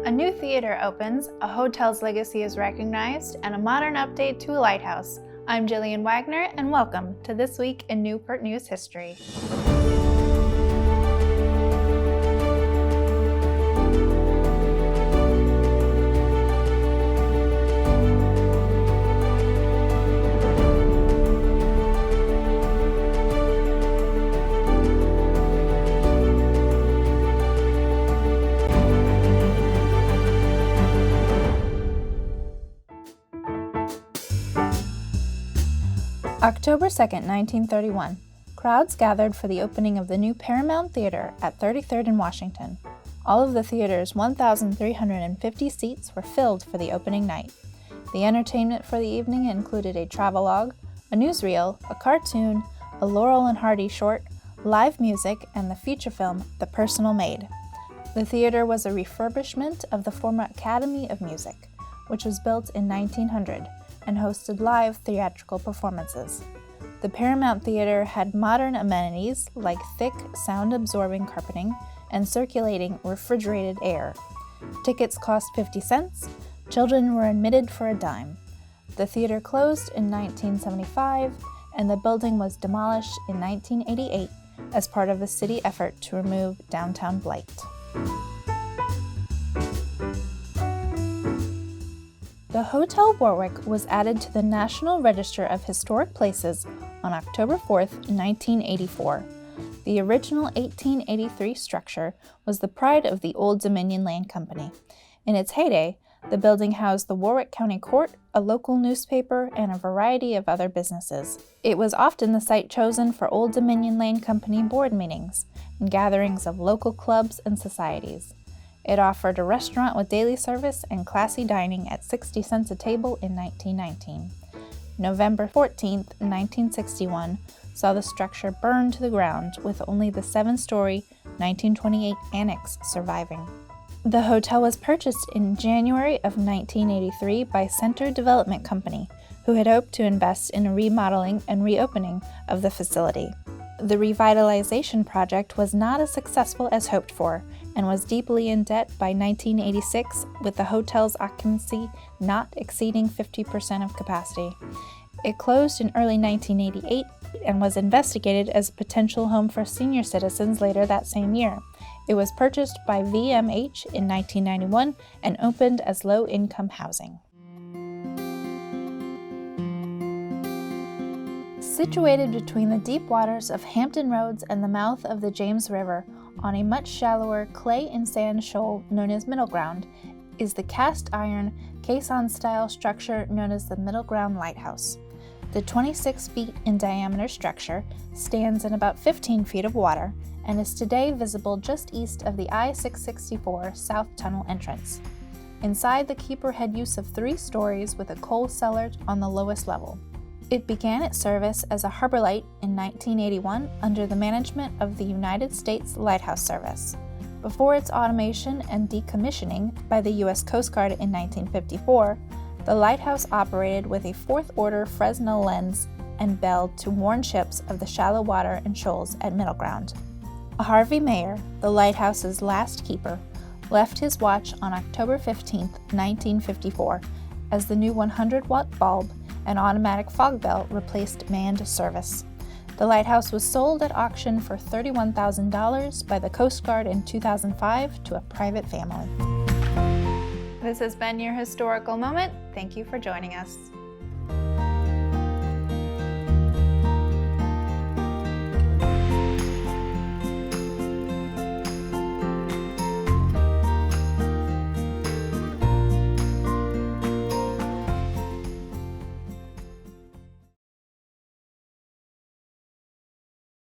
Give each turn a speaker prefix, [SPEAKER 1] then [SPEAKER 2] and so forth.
[SPEAKER 1] A new theater opens, a hotel's legacy is recognized, and a modern update to a lighthouse. I'm Jillian Wagner, and welcome to This Week in Newport News History. October 2nd, 1931. Crowds gathered for the opening of the new Paramount Theater at 33rd and Washington. All of the theater's 1,350 seats were filled for the opening night. The entertainment for the evening included a travelogue, a newsreel, a cartoon, a Laurel and Hardy short, live music, and the feature film The Personal Maid. The theater was a refurbishment of the former Academy of Music, which was built in 1900. And hosted live theatrical performances. The Paramount Theater had modern amenities like thick, sound-absorbing carpeting and circulating refrigerated air. Tickets cost 50 cents. Children were admitted for a dime. The theater closed in 1975, and the building was demolished in 1988 as part of a city effort to remove downtown blight. The Hotel Warwick was added to the National Register of Historic Places on October 4, 1984. The original 1883 structure was the pride of the Old Dominion Land Company. In its heyday, the building housed the Warwick County Court, a local newspaper, and a variety of other businesses. It was often the site chosen for Old Dominion Land Company board meetings and gatherings of local clubs and societies. It offered a restaurant with daily service and classy dining at 60 cents a table in 1919. November 14, 1961, saw the structure burn to the ground with only the 7-story 1928 annex surviving. The hotel was purchased in January of 1983 by Center Development Company, who had hoped to invest in a remodeling and reopening of the facility. The revitalization project was not as successful as hoped for, and was deeply in debt by 1986, with the hotel's occupancy not exceeding 50% of capacity. It closed in early 1988 and was investigated as a potential home for senior citizens later that same year. It was purchased by VMH in 1991 and opened as low-income housing. Situated between the deep waters of Hampton Roads and the mouth of the James River, on a much shallower clay and sand shoal known as Middle Ground, is the cast iron, caisson-style structure known as the Middle Ground Lighthouse. The 26 feet in diameter structure stands in about 15 feet of water and is today visible just east of the I-664 South Tunnel entrance. Inside, the keeper had use of 3 stories with a coal cellar on the lowest level. It began its service as a harbor light in 1981 under the management of the United States Lighthouse Service. Before its automation and decommissioning by the U.S. Coast Guard in 1954, the lighthouse operated with a 4th-order Fresnel lens and bell to warn ships of the shallow water and shoals at Middle Ground. Harvey Mayer, the lighthouse's last keeper, left his watch on October 15, 1954, as the new 100-watt bulb and automatic fog bell replaced manned service. The lighthouse was sold at auction for $31,000 by the Coast Guard in 2005 to a private family. This has been your historical moment. Thank you for joining us.